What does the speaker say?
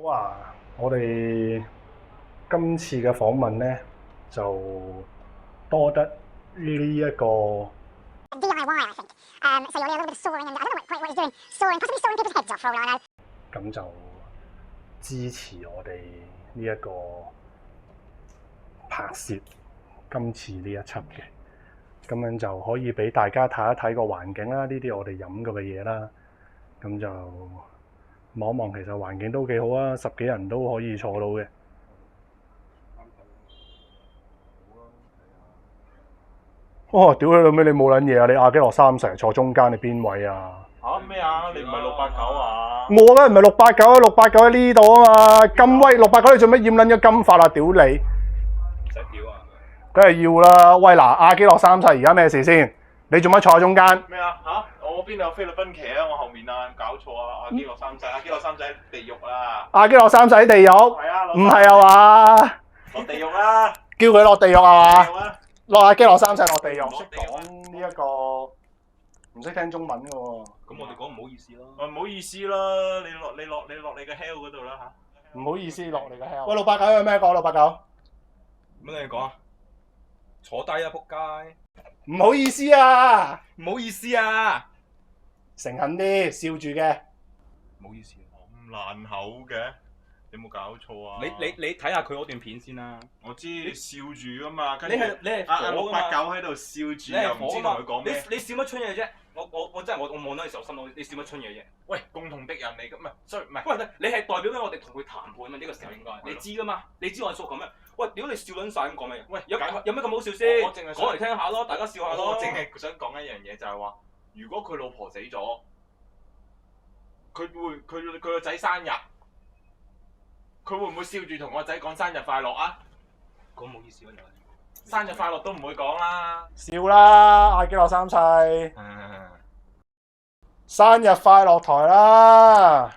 哇！我哋今次嘅訪問咧，就多得呢一個 DIY, I think. So you'll need a little bit of sawing, and I don't know what he's doing. Sawing, possibly sawing people's heads off for all I know. 咁就支持我哋呢一個拍攝今次呢一輯嘅，咁樣就可以俾大家睇一睇個環境啦，呢啲我哋飲過嘅嘢啦，咁就望一望，其實環境都幾好啊，10幾人都可以坐到嘅。哇！屌你老味，你冇撚嘢啊！你亞基諾三世坐中間，你邊位啊？嚇咩啊？你唔係689啊？我梗係唔係689啊？689喺呢度啊嘛！金威689，你做咩染撚咗金髮啊？屌你！唔使屌啊！梗係要啦！喂嗱，亞基諾三世而家咩事先？你做乜坐喺中間？咩啊？嚇！我邊度有菲律賓旗啊？我後面啊，搞錯啊！亞基諾三世，亞基諾三世喺地獄啊！亞基諾三世喺地獄？係啊，唔係啊嘛？落地獄啦！叫佢落地獄啊嘛？地獄啊！落亞基諾三世落地獄，識落地獄啊講呢一個唔識聽中文嘅喎。咁我哋講唔好意思咯。唔好意思啦，你落你嘅 hell 嗰度啦嚇。唔好意思，落嚟嘅 hell。喂，689有咩講？689。乜你講啊？坐低啊，仆街！唔好意思啊，唔好意思啊，誠懇啲，笑住嘅。唔好意思。咁爛口嘅，有冇搞錯啊？你睇下佢嗰段片先啦。我知笑住噶嘛，你係阿火㗎嘛689喺度笑住，你係又唔知同佢講咩。你笑乜春嘢啫？我真係我望到嘅時候心諗，你笑乜春嘢啫？喂，共同敵人嚟噶，唔係，sorry，唔係。喂，你係代表緊我哋同佢談判嘛？呢個時候應該，你知噶嘛？你知我係訴求咩？喂，屌你笑撚晒咁講咩？喂，有咩咁好笑先？我淨係講嚟聽下咯，大家笑下咯。我淨係想講一樣嘢，就係話，如果佢老婆死咗，佢個仔生日，佢會唔會笑住同個仔講生日快樂啊？講唔好意思啊，又係。生日快樂都唔會講啦。笑啦，亞基諾三世，生日快樂台啦！